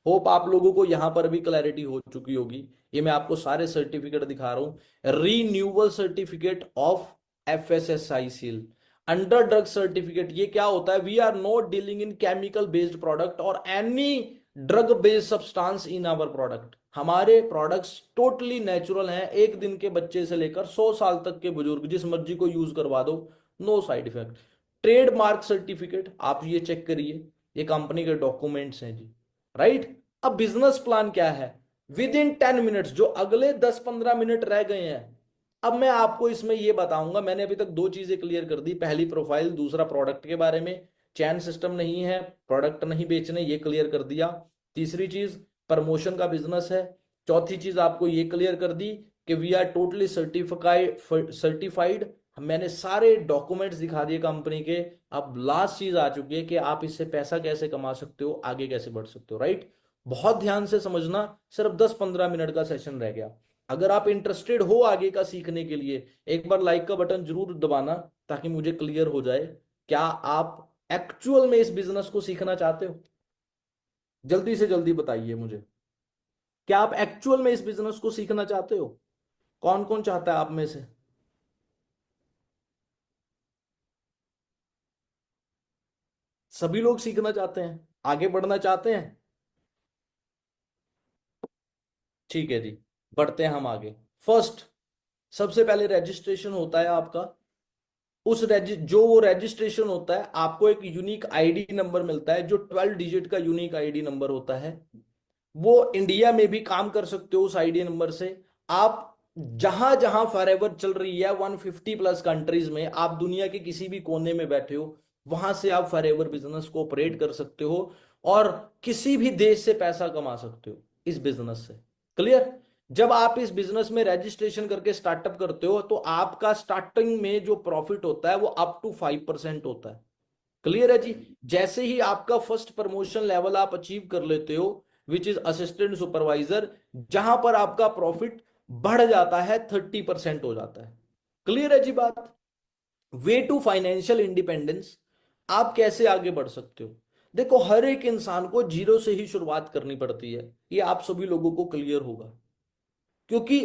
होप आप लोगों को यहां पर भी क्लैरिटी हो चुकी होगी। ये मैं आपको सारे सर्टिफिकेट दिखा रहा हूं। Renewal certificate of FSSI seal, under drug certificate, ये क्या होता है, we are not dealing in chemical based product और any drug based substance in our product. हमारे प्रोडक्ट्स टोटली नेचुरल हैं, एक दिन के बच्चे से लेकर 100 साल तक के बुजुर्ग जिस मर्जी को यूज करवा दो, no side effect. Trademark certificate आप ये चेक करिए, ये कंपनी के डॉक्यूमेंट्स हैं जी, राइट। अब बिजनेस प्लान क्या है, विद इन 10 मिनट्स, जो अगले 10-15 मिनट रह गए हैं, अब मैं आपको इसमें यह बताऊंगा। मैंने अभी तक दो चीजें क्लियर कर दी, पहली प्रोफाइल, दूसरा प्रोडक्ट के बारे में, चैन सिस्टम नहीं है, प्रोडक्ट नहीं बेचने, ये क्लियर कर दिया। तीसरी चीज प्रमोशन का बिजनेस है। चौथी चीज आपको ये क्लियर कर दी कि वी आर टोटली सर्टिफाइड, मैंने सारे डॉक्यूमेंट्स दिखा दिए कंपनी के। अब लास्ट चीज आ चुकी है कि आप इससे पैसा कैसे कमा सकते हो, आगे कैसे बढ़ सकते हो, राइट। बहुत ध्यान से समझना, सिर्फ 10-15 मिनट का सेशन रह गया। अगर आप इंटरेस्टेड हो आगे का सीखने के लिए, एक बार लाइक का बटन जरूर दबाना ताकि मुझे क्लियर हो जाए, क्या आप एक्चुअल में इस बिजनेस को सीखना चाहते हो? जल्दी से जल्दी बताइए मुझे, क्या आप एक्चुअल में इस बिजनेस को सीखना चाहते हो? कौन कौन चाहता है आप में से? सभी लोग सीखना चाहते हैं, आगे बढ़ना चाहते हैं? ठीक है जी, बढ़ते हैं हम आगे। फर्स्ट, सबसे पहले रजिस्ट्रेशन होता है आपका। जो वो रजिस्ट्रेशन होता है, आपको एक यूनिक आईडी नंबर मिलता है, जो 12 डिजिट का यूनिक आईडी नंबर होता है। वो इंडिया में भी काम कर सकते हो उस आईडी नंबर से। आप जहां जहां फॉरएवर चल रही है 150+ कंट्रीज में, आप दुनिया के किसी भी कोने में बैठे हो, वहां से आप फॉरएवर बिजनेस को ऑपरेट कर सकते हो और किसी भी देश से पैसा कमा सकते हो इस बिजनेस से। क्लियर? जब आप इस बिजनेस में रजिस्ट्रेशन करके स्टार्टअप करते हो तो आपका स्टार्टिंग में जो प्रॉफिट होता है वो अप टू 5% होता है। क्लियर है जी। जैसे ही आपका फर्स्ट प्रमोशन लेवल आप अचीव कर लेते हो, विच इज असिस्टेंट सुपरवाइजर, जहां पर आपका प्रॉफिट बढ़ जाता है, 30% हो जाता है। क्लियर है जी बात। वे टू फाइनेंशियल इंडिपेंडेंस, आप कैसे आगे बढ़ सकते हो? देखो, हर एक इंसान को जीरो से ही शुरुआत करनी पड़ती है, ये आप सभी लोगों को क्लियर होगा, क्योंकि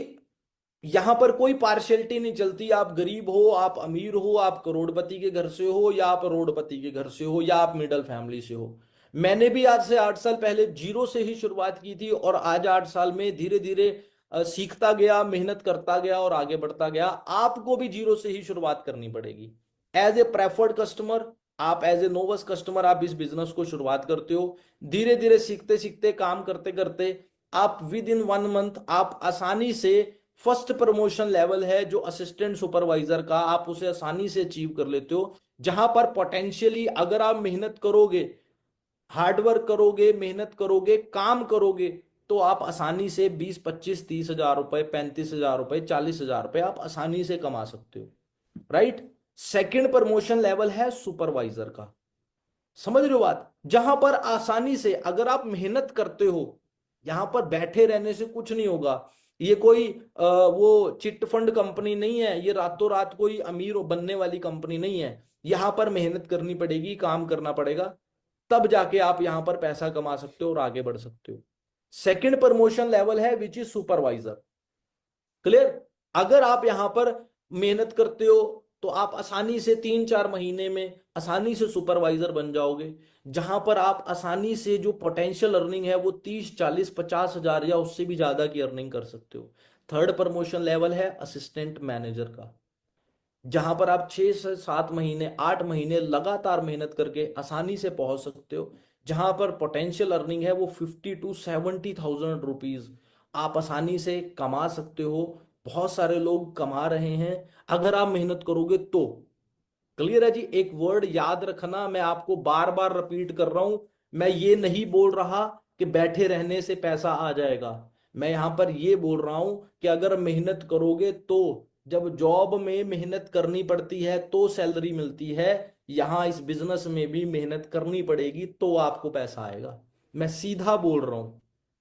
यहां पर कोई पार्शियलिटी नहीं चलती। आप गरीब हो, आप अमीर हो, आप करोड़पति के घर से हो या आप रोडपति के घर से हो या आप मिडिल फैमिली से हो। मैंने भी आज से 8 साल पहले जीरो से ही शुरुआत की थी और आज 8 साल में धीरे धीरे सीखता गया, मेहनत करता गया और आगे बढ़ता गया। आपको भी जीरो से ही शुरुआत करनी पड़ेगी। एज ए प्रेफर्ड कस्टमर, आप एज ए नोवस कस्टमर, आप इस बिजनेस को शुरुआत करते हो। धीरे धीरे सीखते सीखते, काम करते करते, आप विद इन 1 मंथ आप आसानी से फर्स्ट प्रमोशन लेवल है जो असिस्टेंट सुपरवाइजर का, आप उसे आसानी से अचीव कर लेते हो। जहां पर पोटेंशियली अगर आप मेहनत करोगे, हार्डवर्क करोगे, मेहनत करोगे, काम करोगे, तो आप आसानी से 20, 25, 30 हजार रुपए, 35 हजार रुपए, 40 हजार रुपए आप आसानी से कमा सकते हो, राइट। सेकंड प्रमोशन लेवल है सुपरवाइजर का। समझ रहे हो बात? जहां पर आसानी से अगर आप मेहनत करते हो, यहां पर बैठे रहने से कुछ नहीं होगा। ये कोई वो चिट फंड कंपनी नहीं है, ये रातों रात कोई अमीर बनने वाली कंपनी नहीं है। यहां पर मेहनत करनी पड़ेगी, काम करना पड़ेगा, तब जाके आप यहां पर पैसा कमा सकते हो और आगे बढ़ सकते हो। सेकंड प्रमोशन लेवल है विच इज सुपरवाइजर। क्लियर? अगर आप यहां पर मेहनत करते हो तो आप आसानी से 3-4 महीने में आसानी से सुपरवाइजर बन जाओगे, जहां पर आप आसानी से जो पोटेंशियल अर्निंग है वो 30, 40, 50 हजार या उससे भी ज्यादा की अर्निंग कर सकते हो। थर्ड प्रमोशन लेवल है असिस्टेंट मैनेजर का, जहां पर आप 6 से 7 महीने, 8 महीने लगातार मेहनत करके आसानी से पहुंच सकते हो। जहां पर पोटेंशियल अर्निंग है वो 50 to 70 thousand रुपीज आप आसानी से कमा सकते हो। बहुत सारे लोग कमा रहे हैं अगर आप मेहनत करोगे तो। क्लियर है जी। एक वर्ड याद रखना, मैं आपको बार बार रिपीट कर रहा हूं, मैं ये नहीं बोल रहा कि बैठे रहने से पैसा आ जाएगा। मैं यहां पर ये बोल रहा हूं कि अगर मेहनत करोगे तो, जब जॉब में मेहनत करनी पड़ती है तो सैलरी मिलती है, यहां इस बिजनेस में भी मेहनत करनी पड़ेगी तो आपको पैसा आएगा। मैं सीधा बोल रहा हूं।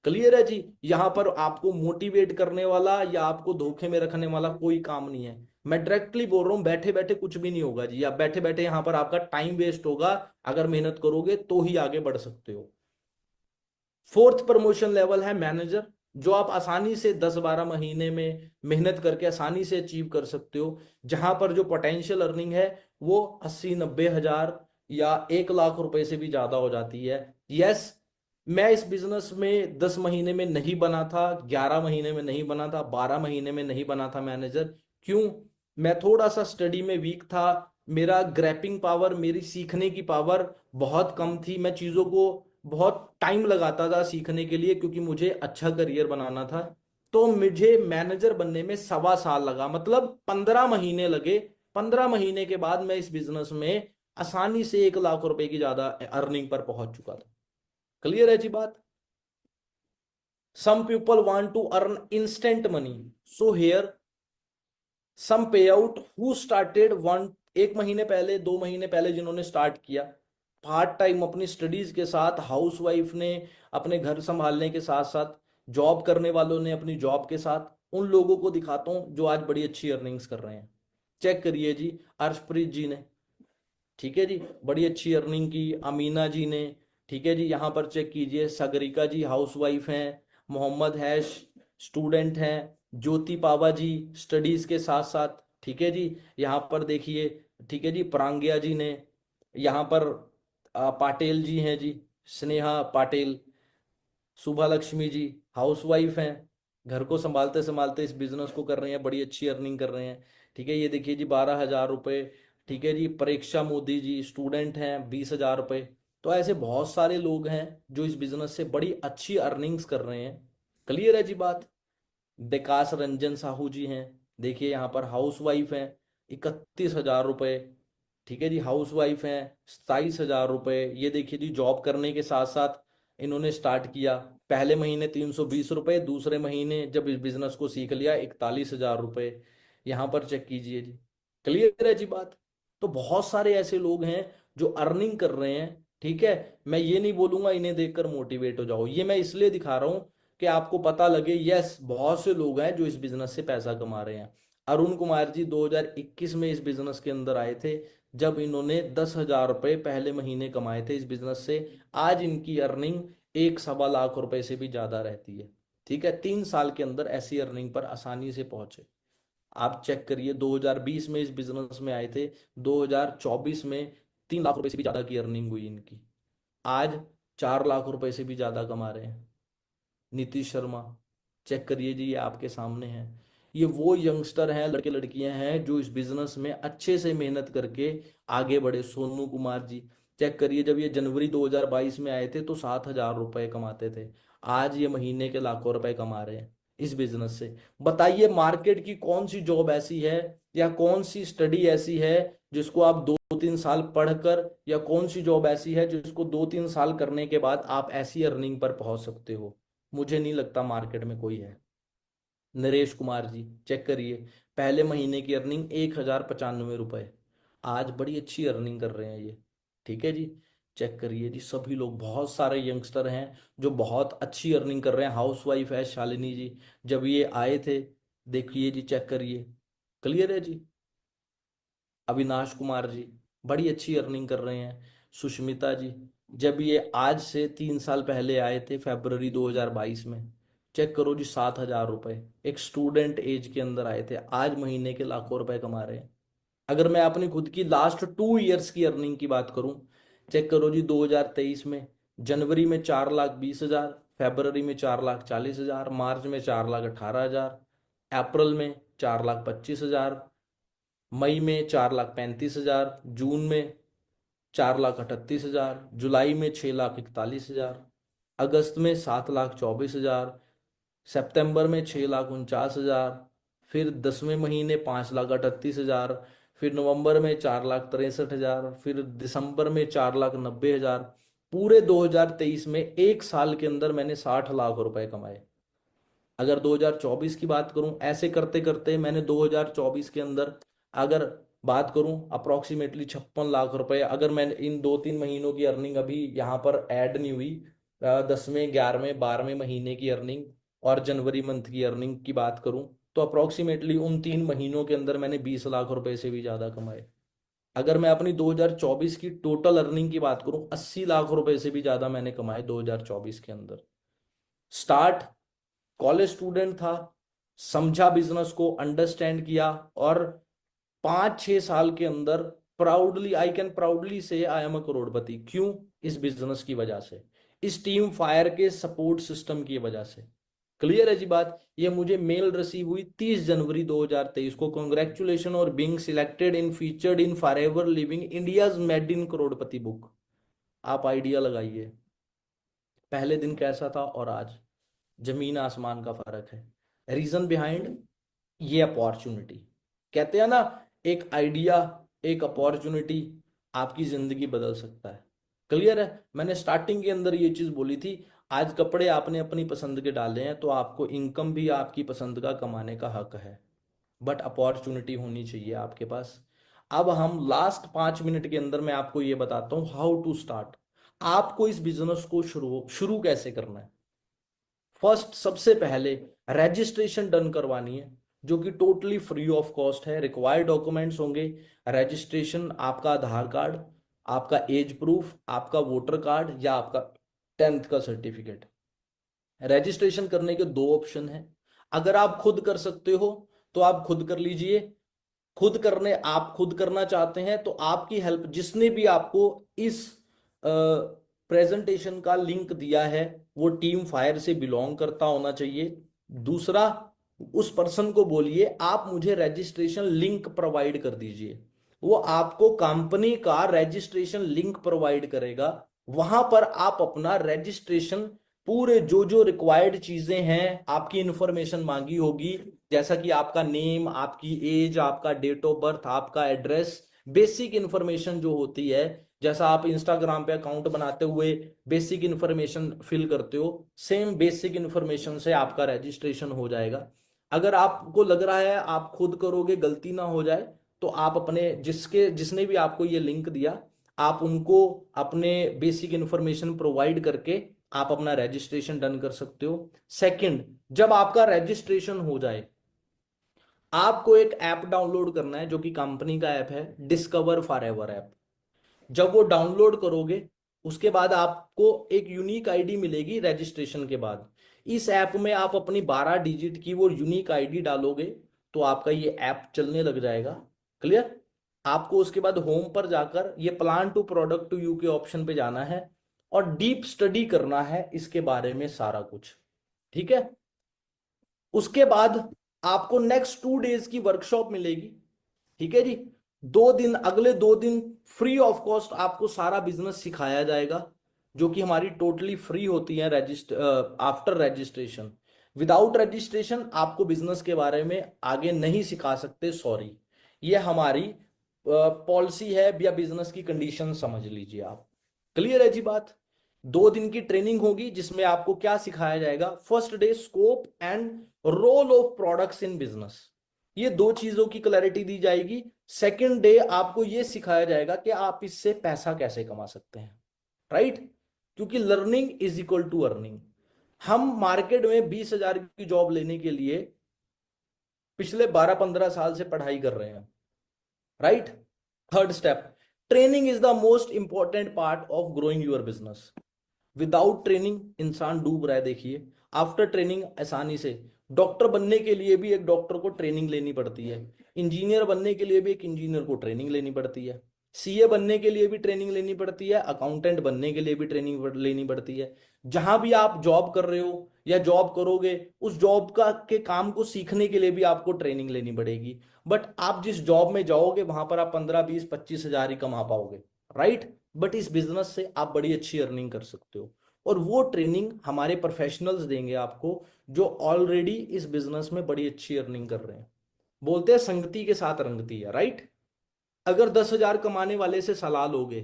क्लियर है जी। यहां पर आपको मोटिवेट करने वाला या आपको धोखे में रखने वाला कोई काम नहीं है। मैं डायरेक्टली बोल रहा हूं, बैठे बैठे कुछ भी नहीं होगा जी। आप बैठे बैठे यहां पर आपका टाइम वेस्ट होगा। अगर मेहनत करोगे तो ही आगे बढ़ सकते हो। फोर्थ प्रमोशन लेवल है मैनेजर, जो आप आसानी से 10-12 महीने में मेहनत करके आसानी से अचीव कर सकते हो। जहां पर जो पोटेंशियल अर्निंग है वो 80-90 हजार या 1 लाख रुपए से भी ज्यादा हो जाती है। यस, मैं इस बिजनेस में 10 महीने में नहीं बना था, 11 महीने में नहीं बना था, 12 महीने में नहीं बना था मैनेजर। क्यों? मैं थोड़ा सा स्टडी में वीक था। मेरा ग्रैपिंग पावर, मेरी सीखने की पावर बहुत कम थी। मैं चीजों को बहुत टाइम लगाता था सीखने के लिए, क्योंकि मुझे अच्छा करियर बनाना था। तो मुझे मैनेजर बनने में 1.25 साल लगा, मतलब 15 महीने लगे। 15 महीने के बाद मैं इस बिजनेस में आसानी से 1 लाख रुपए की ज्यादा अर्निंग पर पहुंच चुका था। क्लियर है जी बात। Some people want to earn instant money, so here some pay out who started one, 1 महीने पहले, 2 महीने पहले जिन्होंने स्टार्ट किया पार्ट टाइम अपनी स्टडीज के साथ, हाउस वाइफ ने अपने घर संभालने के साथ साथ, जॉब करने वालों ने अपनी जॉब के साथ, उन लोगों को दिखाता हूं जो आज बड़ी अच्छी अर्निंग्स कर रहे हैं। चेक करिए जी, अर्शप्रीत जी ने, ठीक है जी, बड़ी अच्छी अर्निंग की। अमीना जी ने, ठीक है जी। यहाँ पर चेक कीजिए, सागरिका जी हाउसवाइफ हैं, मोहम्मद हैश स्टूडेंट हैं, ज्योति पावा जी स्टडीज के साथ साथ, ठीक है जी। यहाँ पर देखिए, ठीक है जी, प्रांग्या जी ने, यहाँ पर पाटिल जी हैं जी, स्नेहा पाटिल, सुभा लक्ष्मी जी हाउसवाइफ हैं, घर को संभालते संभालते इस बिजनेस को कर रहे हैं, बड़ी अच्छी अर्निंग कर रहे हैं। ठीक है, ये देखिए जी, 12 हजार रुपये। ठीक है जी, परीक्षा मोदी जी स्टूडेंट हैं, 20 हजार रुपये। तो ऐसे बहुत सारे लोग हैं जो इस बिजनेस से बड़ी अच्छी अर्निंग्स कर रहे हैं। क्लियर है जी बात। विकास रंजन साहू जी हैं, देखिए यहाँ पर हाउस वाइफ हैं, 31 हजार रुपये। ठीक है जी, हाउस वाइफ हैं, 27 हजार रुपये। ये देखिए जी, जॉब करने के साथ साथ इन्होंने स्टार्ट किया। पहले महीने 320 रुपये, दूसरे महीने जब इस बिजनेस को सीख लिया 41 हजार रुपये। यहाँ पर चेक कीजिए जी। क्लियर है जी बात। तो बहुत सारे ऐसे लोग हैं जो अर्निंग कर रहे हैं। ठीक है, मैं ये नहीं बोलूंगा इन्हें देखकर मोटिवेट हो जाओ, ये मैं इसलिए दिखा रहा हूं कि आपको पता लगे, यस बहुत से लोग हैं जो इस बिजनेस से पैसा कमा रहे हैं। अरुण कुमार जी 2021 में इस बिजनेस के अंदर आए थे, जब इन्होंने 10 हजार रुपये पहले महीने कमाए थे इस बिजनेस से। आज इनकी अर्निंग 1 सवा लाख रुपए से भी ज्यादा रहती है। ठीक है, 3 साल के अंदर ऐसी अर्निंग पर आसानी से पहुंचे। आप चेक करिए, 2020 में इस बिजनेस में आए थे, 2024 में 3 लाख रुपए से भी ज्यादा की अर्निंग हुई इनकी। आज 4 लाख रुपए से भी ज्यादा कमा रहे हैं। नीतीश शर्मा, चेक करिए जी, ये आपके सामने है। ये वो यंगस्टर हैं, लड़के लड़कियां हैं जो इस बिजनेस में अच्छे से मेहनत करके आगे बढ़े। सोनू कुमार जी, चेक करिए, जब ये जनवरी 2022 में आए थे तो 7 हजार रुपए कमाते थे, आज ये महीने के लाखों रुपए कमा रहे हैं इस बिजनेस से। बताइए, मार्केट की कौन सी जॉब ऐसी है या कौन सी स्टडी ऐसी है जिसको आप 2-3 साल पढ़कर, या कौन सी जॉब ऐसी है जिसको 2-3 साल करने के बाद आप ऐसी अर्निंग पर पहुंच सकते हो? मुझे नहीं लगता मार्केट में कोई है। नरेश कुमार जी, चेक करिए, पहले महीने की अर्निंग 1,095 रुपये, आज बड़ी अच्छी अर्निंग कर रहे हैं ये। ठीक है जी, चेक करिए जी, सभी लोग, बहुत सारे यंगस्टर हैं जो बहुत अच्छी अर्निंग कर रहे हैं। हाउस वाइफ है शालिनी जी, जब ये आए थे, देखिए जी, चेक करिए। क्लियर है जी। अविनाश कुमार जी बड़ी अच्छी अर्निंग कर रहे हैं। सुष्मिता जी, जब ये आज से 3 साल पहले आए थे फरवरी 2022 में, चेक करो जी, 7 हजार रुपये, एक स्टूडेंट एज के अंदर आए थे, आज महीने के लाखों रुपए कमा रहे हैं। अगर मैं अपनी खुद की लास्ट 2 ईयर्स की अर्निंग की बात करूं, चेक करो जी, 2023 में जनवरी में 4,20,000, फरवरी में 4,40,000, मार्च में 4,18,000, अप्रैल में 4,25,000, मई में 4,35,000, जून में 4,38,000, जुलाई में 6,41,000, अगस्त में 7,24,000, सितंबर में 6,49,000, फिर 10वें महीने 5,38,000, फिर नवंबर में 4,63,000, फिर दिसंबर में 4,90,000। पूरे 2023 में एक साल के अंदर मैंने 60 लाख रुपए कमाए। अगर 2024 की बात करूं, ऐसे करते करते मैंने 2024 के अंदर अगर बात करूं अप्रोक्सीमेटली 56 लाख रुपए। अगर मैं इन 2-3 महीनों की अर्निंग अभी यहाँ पर ऐड नहीं हुई, 10वें 11वें 12वें महीने की अर्निंग और जनवरी मंथ की अर्निंग की बात करूं, तो अप्रोक्सीमेटली उन 3 महीनों के अंदर मैंने 20 लाख रुपए से भी ज्यादा कमाए। अगर मैं अपनी 2024 की टोटल अर्निंग की बात करूं, 80 लाख रुपए से भी ज्यादा मैंने कमाए 2024 के अंदर। स्टार्ट कॉलेज स्टूडेंट था, समझा बिजनेस को, अंडरस्टैंड किया, और 5-6 साल के अंदर प्राउडली, आई कैन प्राउडली से आई एम अ करोड़पति। क्यों? इस बिजनेस की वजह से, इस टीम फायर के सपोर्ट सिस्टम की वजह से। क्लियर है जी बात? ये मुझे मेल रिसीव हुई 30 जनवरी 2023 को। कॉन्ग्रेचुलेशन और being selected in featured in forever living India's made in Crorepati book. आप आइडिया लगाइए, पहले दिन कैसा था और आज जमीन आसमान का फर्क है। रीजन बिहाइंड ये अपॉर्चुनिटी। कहते हैं ना, एक आइडिया, एक अपॉर्चुनिटी आपकी जिंदगी बदल सकता है। क्लियर है? मैंने स्टार्टिंग के अंदर ये चीज बोली थी, आज कपड़े आपने अपनी पसंद के डाले हैं तो आपको इनकम भी आपकी पसंद का कमाने का हक है, बट अपॉर्चुनिटी होनी चाहिए आपके पास। अब हम लास्ट 5 मिनट के अंदर मैं आपको ये बताता हूं हाउ टू स्टार्ट। आपको इस बिजनेस को शुरू शुरू कैसे करना है। फर्स्ट, सबसे पहले रजिस्ट्रेशन डन करवानी है, जो कि टोटली फ्री ऑफ कॉस्ट है। रिक्वायर्ड डॉक्यूमेंट्स होंगे रजिस्ट्रेशन, आपका आधार कार्ड, आपका एज प्रूफ, आपका वोटर कार्ड या आपका 10th का सर्टिफिकेट। रजिस्ट्रेशन करने के दो ऑप्शन हैं। अगर आप खुद कर सकते हो तो आप खुद कर लीजिए। आप खुद करना चाहते हैं तो आपकी हेल्प, जिसने भी आपको इस प्रेजेंटेशन का लिंक दिया है वो टीम फायर से बिलोंग करता होना चाहिए। दूसरा, उस पर्सन को बोलिए आप मुझे रजिस्ट्रेशन लिंक प्रोवाइड कर दीजिए। वो आपको कंपनी का रजिस्ट्रेशन लिंक प्रोवाइड करेगा। वहां पर आप अपना रजिस्ट्रेशन, पूरे जो जो रिक्वायर्ड चीजें हैं, आपकी इंफॉर्मेशन मांगी होगी, जैसा कि आपका नेम, आपकी एज, आपका डेट ऑफ बर्थ, आपका एड्रेस, बेसिक इंफॉर्मेशन जो होती है, जैसा आप इंस्टाग्राम पे अकाउंट बनाते हुए बेसिक इंफॉर्मेशन फिल करते हो, सेम बेसिक इंफॉर्मेशन से आपका रजिस्ट्रेशन हो जाएगा। अगर आपको लग रहा है आप खुद करोगे गलती ना हो जाए, तो आप अपने जिसने भी आपको ये लिंक दिया, आप उनको अपने बेसिक इंफॉर्मेशन प्रोवाइड करके आप अपना रजिस्ट्रेशन डन कर सकते हो। सेकंड, जब आपका रजिस्ट्रेशन हो जाए, आपको एक ऐप डाउनलोड करना है, जो कि कंपनी का ऐप है, डिस्कवर फॉरएवर ऐप। जब वो डाउनलोड करोगे, उसके बाद आपको एक यूनिक आईडी मिलेगी रजिस्ट्रेशन के बाद। इस ऐप में आप अपनी 12 डिजिट की वो यूनिक आईडी डालोगे तो आपका ये ऐप चलने लग जाएगा। क्लियर? आपको उसके बाद होम पर जाकर ये plan to product to you के ऑप्शन पे जाना है और डीप स्टडी करना है इसके बारे में सारा कुछ। ठीक है? उसके बाद आपको नेक्स्ट 2 डेज की वर्कशॉप मिलेगी। ठीक है जी? 2 दिन, अगले 2 दिन फ्री ऑफ कॉस्ट आपको सारा बिजनेस सिखाया जाएगा, जो कि हमारी टोटली फ्री होती है आफ्टर रजिस्ट्रेशन। विदाउट रजिस्ट्रेशन आपको बिजनेस के बारे में आगे नहीं सिखा सकते, सॉरी। ये हमारी पॉलिसी है या बिजनेस की कंडीशन समझ लीजिए आप। क्लियर है जी बात? 2 दिन की ट्रेनिंग होगी जिसमें आपको क्या सिखाया जाएगा। First day, scope and role of products in business, ये 2 चीजों की क्लैरिटी दी जाएगी। सेकंड डे आपको यह सिखाया जाएगा कि आप इससे पैसा कैसे कमा सकते हैं। राइट? क्योंकि learning is equal to earning. हम मार्केट में 20,000 की जॉब लेने के लिए पिछले 12-15 साल से पढ़ाई कर रहे हैं। Right? Third step, training is the most important part of growing your business. Without training इंसान डूब रहा है। देखिए, आफ्टर ट्रेनिंग आसानी से, डॉक्टर बनने के लिए भी एक डॉक्टर को ट्रेनिंग लेनी पड़ती है, इंजीनियर बनने के लिए भी एक इंजीनियर को ट्रेनिंग लेनी पड़ती है, सीए बनने के लिए भी ट्रेनिंग लेनी पड़ती है, अकाउंटेंट बनने के लिए भी ट्रेनिंग लेनी पड़ती है। जहां भी आप जॉब कर रहे हो या जॉब करोगे, उस जॉब का के काम को सीखने के लिए भी आपको ट्रेनिंग लेनी पड़ेगी। बट आप जिस जॉब में जाओगे वहां पर आप 15, 20, 25 हजार ही कमा पाओगे। राइट? बट इस बिजनेस से आप बड़ी अच्छी अर्निंग कर सकते हो। और वो ट्रेनिंग हमारे प्रोफेशनल्स देंगे आपको, जो ऑलरेडी इस बिजनेस में बड़ी अच्छी अर्निंग कर रहे हैं। बोलते हैं संगति के साथ रंगती है, राइट। अगर 10,000 कमाने वाले से सलाह लोगे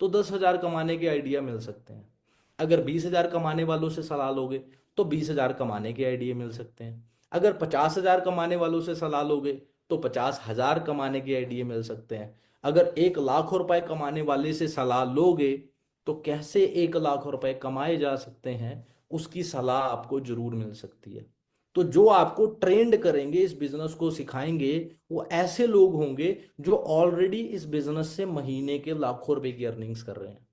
तो 10,000 कमाने के आइडिया मिल सकते हैं। अगर 20,000 कमाने वालों से सलाह लोगे तो 20,000 कमाने के आइडिया मिल सकते हैं। अगर 50,000 कमाने वालों से सलाह लोगे तो 50,000 कमाने के आइडिया मिल सकते हैं। अगर 1 लाख रुपए कमाने वाले से सलाह लोगे तो कैसे 1 लाख रुपए कमाए जा सकते हैं, उसकी सलाह आपको जरूर मिल सकती है। तो जो आपको ट्रेंड करेंगे, इस बिजनेस को सिखाएंगे, वो ऐसे लोग होंगे जो ऑलरेडी इस बिजनेस से महीने के लाखों रुपए की अर्निंग्स कर रहे हैं।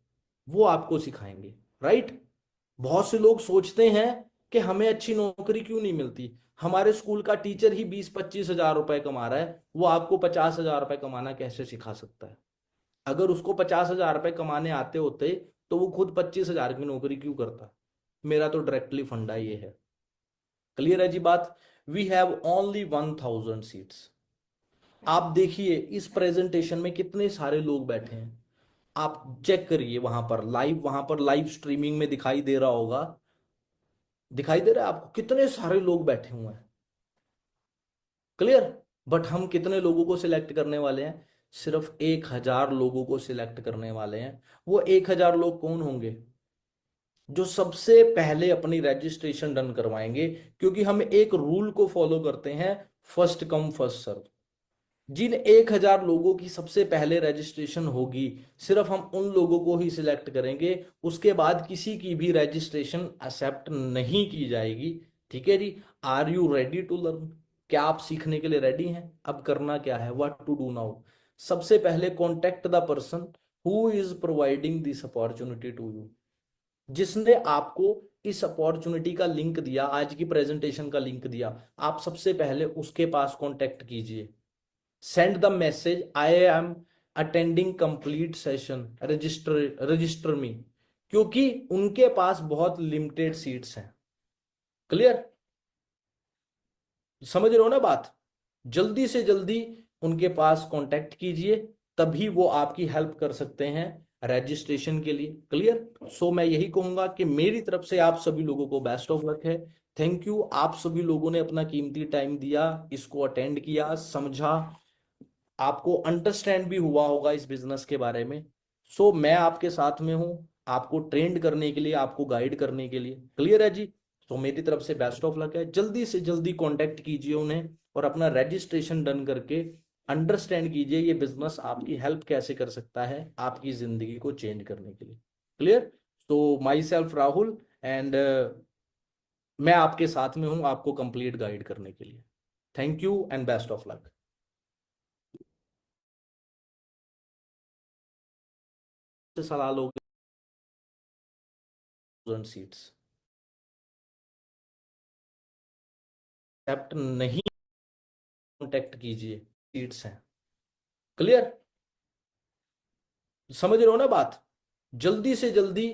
वो आपको सिखाएंगे, राइट। बहुत से लोग सोचते हैं कि हमें अच्छी नौकरी क्यों नहीं मिलती, हमारे स्कूल का टीचर ही 20-25 हजार रुपए कमा रहा है, वो आपको 50,000 रुपए कमाना कैसे सिखा सकता है। अगर उसको 50,000 रुपए कमाने आते होते तो वो खुद 25,000 की नौकरी क्यों करता। मेरा तो डायरेक्टली फंडा ये है। क्लियर है जी बात। We have only 1,000 seats. आप देखिए इस प्रेजेंटेशन में कितने सारे लोग बैठे हैं। आप चेक करिए, वहां पर लाइव स्ट्रीमिंग में दिखाई दे रहा होगा, दिखाई दे रहा है आपको कितने सारे लोग बैठे हुए हैं। क्लियर। बट हम कितने लोगों को सिलेक्ट करने वाले हैं? सिर्फ 1,000 लोगों को सिलेक्ट करने वाले हैं। वो 1,000 लोग कौन होंगे? जो सबसे पहले अपनी रजिस्ट्रेशन डन करवाएंगे, क्योंकि हम एक रूल को फॉलो करते हैं, फर्स्ट कम फर्स्ट सर्व। जिन 1,000 लोगों की सबसे पहले रजिस्ट्रेशन होगी, सिर्फ हम उन लोगों को ही सिलेक्ट करेंगे, उसके बाद किसी की भी रजिस्ट्रेशन एक्सेप्ट नहीं की जाएगी। ठीक है जी। Are you ready to learn? क्या आप सीखने के लिए रेडी हैं? अब करना क्या है, व्हाट टू डू नाउ? सबसे पहले contact the person who is providing this opportunity to you. जिसने आपको इस अपॉर्चुनिटी का लिंक दिया, आज की प्रेजेंटेशन का लिंक दिया, आप सबसे पहले उसके पास कॉन्टेक्ट कीजिए। Send the message, I am attending complete session, register me. क्योंकि उनके पास बहुत लिमिटेड सीट्स हैं। क्लियर। समझ रहे हो ना बात। जल्दी से जल्दी उनके पास कांटेक्ट कीजिए, तभी वो आपकी हेल्प कर सकते हैं रजिस्ट्रेशन के लिए। क्लियर। सो मैं यही कहूंगा कि मेरी तरफ से आप सभी लोगों को बेस्ट ऑफ लक है। थैंक यू, आप सभी लोगों ने अपना कीमती टाइम दिया, इसको अटेंड किया, समझा, आपको अंडरस्टैंड भी हुआ होगा इस बिजनेस के बारे में। सो मैं आपके साथ में हूं, आपको ट्रेंड करने के लिए, आपको गाइड करने के लिए। क्लियर है जी। तो मेरी तरफ से बेस्ट ऑफ लक है। जल्दी से जल्दी कांटेक्ट कीजिए उन्हें और अपना रजिस्ट्रेशन डन करके अंडरस्टैंड कीजिए ये बिजनेस आपकी हेल्प कैसे कर सकता है आपकी जिंदगी को चेंज करने के लिए। क्लियर। तो माई सेल्फ राहुल, एंड मैं आपके साथ में हूं आपको कंप्लीट गाइड करने के लिए। Thank you and best of luck. सलाह लोगे 1,000 सीट्स एक्सेप्ट नहीं, कांटेक्ट कीजिए, सीट्स हैं। क्लियर। समझ रहे हो ना बात। जल्दी से जल्दी